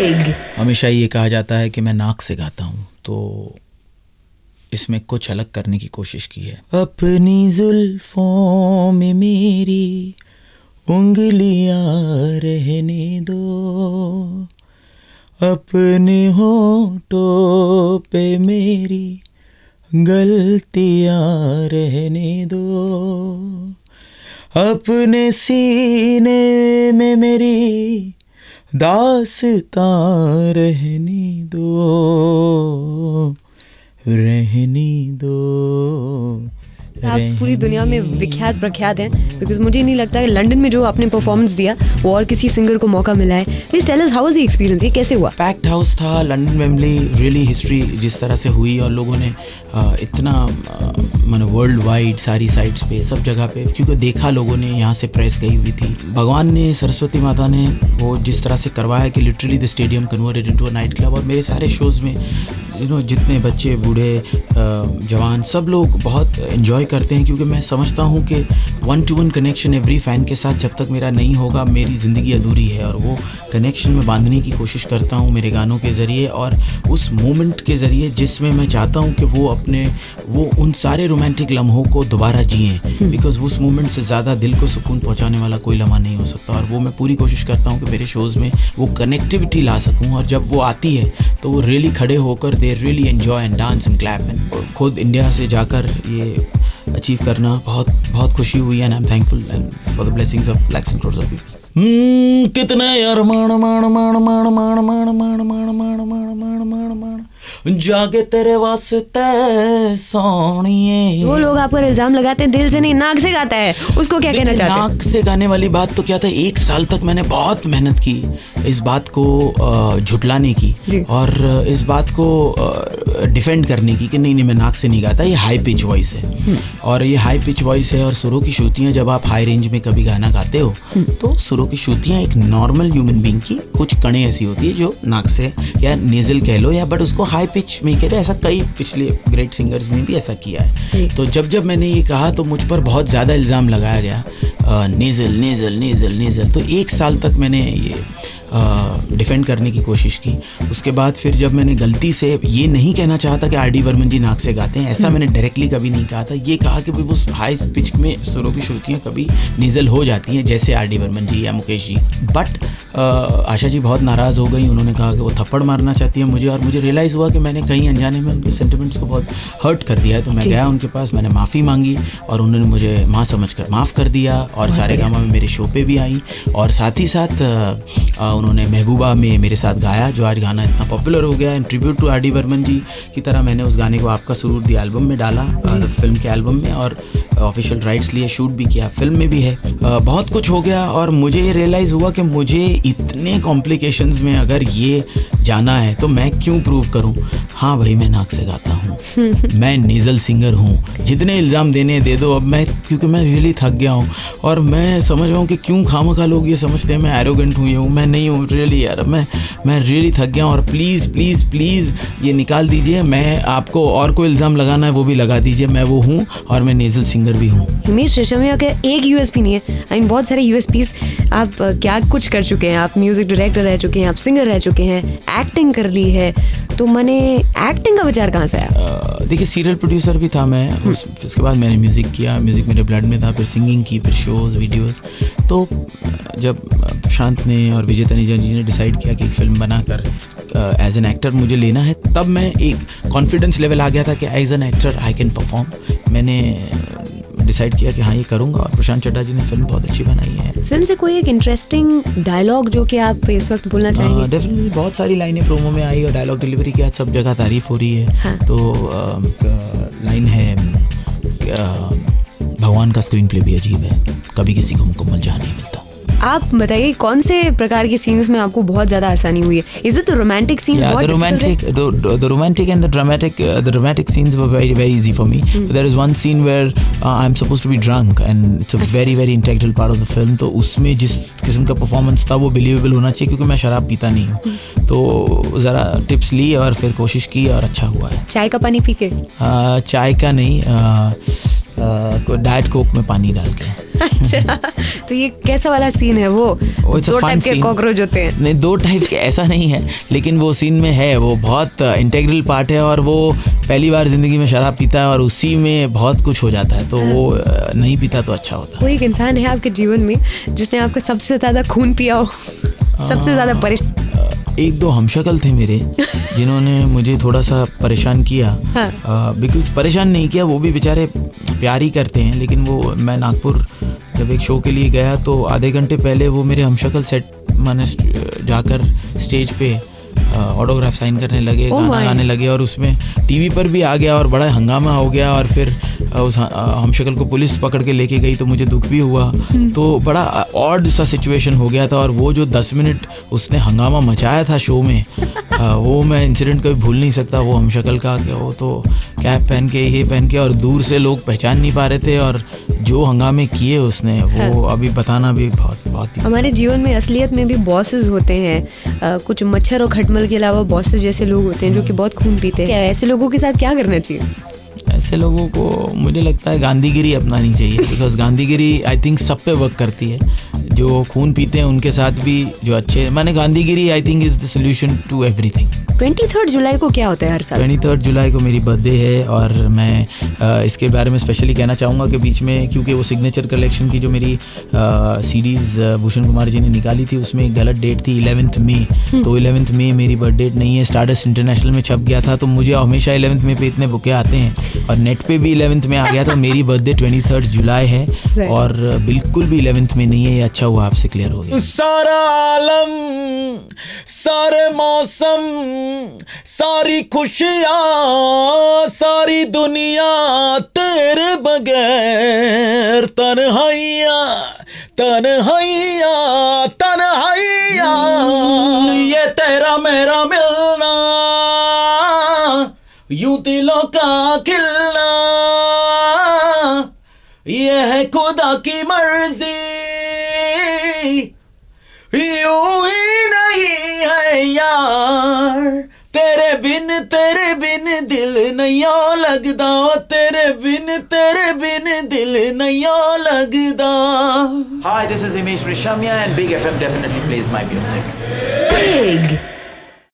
Big. हमेशा ये कहा जाता है कि मैं नाक से गाता हूँ, तो इसमें कुछ अलग करने की कोशिश की है। अपनी जुल्फों में मेरी उंगलियां रहने दो, अपने होठों पे मेरी गलतियां रहने दो, अपने सीने में मेरी दास्तां रहने दो, रहने दो। आप पूरी दुनिया में विख्यात प्रख्यात हैं, बिकॉज मुझे नहीं लगता है लंदन में जो आपने परफॉर्मेंस दिया वो और किसी सिंगर को मौका मिला है। Please tell us how was the experience, ये कैसे हुआ? पैक्ड हाउस था, लंदन वेम्बली, रियली हिस्ट्री जिस तरह से हुई और लोगों ने इतना मैंने वर्ल्ड वाइड सारी साइट्स पे सब जगह पे, क्योंकि देखा लोगों ने, यहाँ से प्रेस गई हुई थी। भगवान ने, सरस्वती माता ने वो जिस तरह से करवाया कि literally the stadium converted into a night club. और मेरे सारे शोज़ में जितने बच्चे, बूढ़े, जवान, सब लोग बहुत एंजॉय करते हैं, क्योंकि मैं समझता हूँ कि 1-to-1 कनेक्शन एवरी फ़ैन के साथ जब तक मेरा नहीं होगा मेरी ज़िंदगी अधूरी है। और वो कनेक्शन में बांधने की कोशिश करता हूँ मेरे गानों के ज़रिए और उस मोमेंट के ज़रिए जिसमें मैं चाहता हूँ कि वो उन सारे रोमांटिक लम्हों को दोबारा जिएँ, बिकॉज़ उस मोमेंट से ज़्यादा दिल को सुकून पहुँचाने वाला कोई लम्हा नहीं हो सकता। और वो मैं पूरी कोशिश करता हूँ कि मेरे शोज़ में वो कनेक्टिविटी ला सकूँ, और जब वो आती है तो वो रियली खड़े होकर they really enjoy and dance and clap. And खुद इंडिया से जाकर ये अचीव करना बहुत बहुत खुशी हुई है, and I am thankful and for the blessings of lakhs and crores of people. कितने यार मान मान मान मान मान मान मान मान मान मान मान मान मान जागे तेरे वास्ते सोनिए। वो लोग आप पर इल्जाम लगाते हैं दिल से नहीं नाक से गाता है, उसको क्या कहना चाहते हैं? नाक से गाने वाली बात तो क्या था, 1 साल तक मैंने बहुत मेहनत की इस बात को झुटलाने की और इस बात को डिफेंड करने की कि नहीं मैं नाक से नहीं गाता, ये हाई पिच वॉइस है। और ये हाई पिच वॉइस है और सुरों की श्रुतियाँ, जब आप हाई रेंज में कभी गाना गाते हो तो सुरों की श्रुतियाँ एक नॉर्मल ह्यूमन बीइंग की कुछ कणें ऐसी होती है जो नाक से या नेजल कह लो या, बट उसको हाई पिच में कहते हैं। ऐसा कई पिछले ग्रेट सिंगर्स ने भी ऐसा किया है। तो जब मैंने ये कहा तो मुझ पर बहुत ज़्यादा इल्ज़ाम लगाया गया, नेजल नेजल नेजल नेजल। तो 1 साल तक मैंने ये डिफेंड करने की कोशिश की। उसके बाद फिर जब मैंने गलती से ये नहीं कहना चाहता कि आर.डी. बर्मन जी नाक से गाते हैं, ऐसा मैंने डायरेक्टली कभी नहीं कहा था। ये कहा कि भाई वो हाई पिच में सुरों की श्रुतियाँ कभी नेजल हो जाती हैं, जैसे आर.डी. बर्मन जी या मुकेश जी। बट आशा जी बहुत नाराज़ हो गई, उन्होंने कहा कि वो थप्पड़ मारना चाहती है मुझे, और मुझे रियलाइज़ हुआ कि मैंने कहीं अनजाने में उनके सेंटिमेंट्स को बहुत हर्ट कर दिया है। तो मैं गया उनके पास, मैंने माफ़ी मांगी और उन्होंने मुझे माँ समझकर माफ़ कर दिया और सारे गामा में मेरे शो पे भी आई। और साथ ही साथ उन्होंने महबूबा में मेरे साथ गाया, जो आज गाना इतना पॉपुलर हो गया है। Tribute to R D. Burman ji की तरह मैंने उस गाने को आपका सुरूर दी एल्बम में डाला, फिल्म के एल्बम में, और ऑफिशियल राइट्स लिए, शूट भी किया, फिल्म में भी है। बहुत कुछ हो गया और मुझे ये रियलाइज़ हुआ कि मुझे इतने कॉम्प्लिकेशंस में अगर ये जाना है तो मैं क्यों प्रूव करूं। हाँ भाई, मैं नाक से गाता हूँ, मैं नेजल सिंगर हूँ, जितने इल्ज़ाम देने दे दो। अब मैं, क्योंकि मैं रियली थक गया हूँ और मैं समझ रहा हूँ कि क्यों खामखा लोग ये समझते हैं मैं एरोगेंट हूँ, ये हूँ, मैं नहीं हूँ रियली यार। मैं रियली थक गया हूँ और प्लीज़ प्लीज़ प्लीज़ ये निकाल दीजिए। मैं आपको और कोई इल्ज़ाम लगाना है वो भी लगा दीजिए, मैं वो हूँ और मैं नेजल सिंगर भी हूँ। हिमेश रेशमिया का एक यूएसपी नहीं है, आई मीन बहुत सारे यूएसपीज। आप क्या कुछ कर चुके हैं, आप म्यूजिक डायरेक्टर रह चुके हैं, आप सिंगर रह चुके हैं, एक्टिंग कर ली है, तो मैंने एक्टिंग का विचार कहाँ से आया? देखिए, सीरियल प्रोड्यूसर भी था मैं, उसके बाद मैंने म्यूज़िक किया, म्यूज़िक मेरे ब्लड में था, फिर सिंगिंग की, फिर शोज़, वीडियोस। तो जब प्रशांत ने और विजय तनेजा जी ने डिसाइड किया कि एक फ़िल्म बनाकर एज एन एक्टर मुझे लेना है, तब मैं एक कॉन्फिडेंस लेवल आ गया था कि as an actor I can perform. मैंने डिसाइड किया कि हाँ ये करूँगा, और प्रशांत चड्ढा जी ने फिल्म बहुत अच्छी बनाई है। फिल्म से कोई एक इंटरेस्टिंग डायलॉग जो कि आप इस वक्त बोलना चाहेंगे? डेफिनेटली बहुत सारी लाइनें प्रोमो में आई और डायलॉग डिलीवरी की आज सब जगह तारीफ हो रही है। हाँ। तो लाइन है, भगवान का स्क्रीन प्ले भी अजीब है, कभी किसी को मुकम्मल जहाँ नहीं मिलता। आप बताइए कौन से प्रकार के सीन्स में आपको बहुत ज्यादा आसानी हुई है? Is it the romantic scene? Yeah, the romantic and the dramatic scenes were very very easy for me. But there is one scene where I'm supposed to be drunk and it's a very very integral part of the film. तो उसमें जिस किस्म का performance था वो believable होना चाहिए, क्योंकि मैं शराब पीता नहीं हूँ। तो ज़रा टिप्स ली और फिर कोशिश की और अच्छा हुआ है। चाय का पानी पी के? चाय का नहीं, डाइट कोक में पानी डाल के। अच्छा, तो ये कैसा वाला सीन है? वो दो टाइप के कॉकरोच होते हैं? नहीं, 2 टाइप के ऐसा नहीं है, लेकिन वो सीन में है, वो बहुत इंटेग्रल पार्ट है। और वो पहली बार जिंदगी में शराब पीता है और उसी में बहुत कुछ हो जाता है, तो वो नहीं पीता तो अच्छा होता। कोई एक इंसान है आपके जीवन में जिसने आपका सबसे ज्यादा खून पिया हो, सबसे ज्यादा परेशान? 1-2 हमशक्ल थे मेरे जिन्होंने मुझे थोड़ा सा परेशान किया। बिकॉज परेशान नहीं किया, वो भी बेचारे प्यार ही करते हैं, लेकिन वो, मैं नागपुर जब एक शो के लिए गया तो आधे घंटे पहले वो मेरे हमशक्ल सेट माने जाकर स्टेज पे ऑटोग्राफ साइन करने लगे, गाना गाने लगे, और उसमें टीवी पर भी आ गया और बड़ा हंगामा हो गया। और फिर उस हमशक्ल को पुलिस पकड़ के लेके गई, तो मुझे दुख भी हुआ। तो बड़ा ऑड सा सिचुएशन हो गया था। और वो जो 10 मिनट उसने हंगामा मचाया था शो में, वो मैं इंसिडेंट कभी भूल नहीं सकता। वो हमशक्ल का, वो तो कैप पहन के, ये पहन के, और दूर से लोग पहचान नहीं पा रहे थे। और जो हंगामे किए उसने, वो अभी बताना भी बहुत हमारे जीवन में असलियत में भी बॉसेस होते हैं। कुछ मच्छर और खटमल के अलावा बॉसेस जैसे लोग होते हैं जो कि बहुत खून पीते हैं। ऐसे लोगों के साथ क्या करना चाहिए? ऐसे लोगों को मुझे लगता है गांधीगिरी अपनानी चाहिए। बिकॉज गांधीगिरी आई थिंक सब पे वर्क करती है। जो खून पीते हैं उनके साथ भी जो अच्छे, माने Gandhigiri I think is the solution to everything. 23 जुलाई को क्या होता है हर साल? 23 जुलाई को मेरी बर्थडे है। और मैं इसके बारे में स्पेशली कहना चाहूँगा कि बीच में, क्योंकि वो सिग्नेचर कलेक्शन की जो मेरी सीरीज़ भूषण कुमार जी ने निकाली थी, उसमें एक गलत डेट थी 11 मई। तो 11 मई मेरी बर्थ डेट नहीं है। स्टारडस्ट इंटरनेशनल में छप गया था, तो मुझे हमेशा 11 मई पे इतने बुके आते हैं, और नेट पे भी 11 में आ गया था। मेरी बर्थडे 23 जुलाई है, और बिल्कुल भी 11 में नहीं है। ये अच्छा हुआ आपसे क्लियर हो गया। सारा आलम, सारे मौसम, सारी खुशियाँ, सारी दुनिया तेरे बगैर, तन्हाइया तन्हाइया तन्हाइया, ये तेरा मेरा मिलना, यूं दिलों का खिलना, ये है खुदा की मर्जी, यूं ही नहीं है यार, तेरे बिन दिल नहीं लगदा, तेरे बिन दिल नहीं लगदा। Hi, this is Himesh Reshamya and Big FM definitely plays my music. Big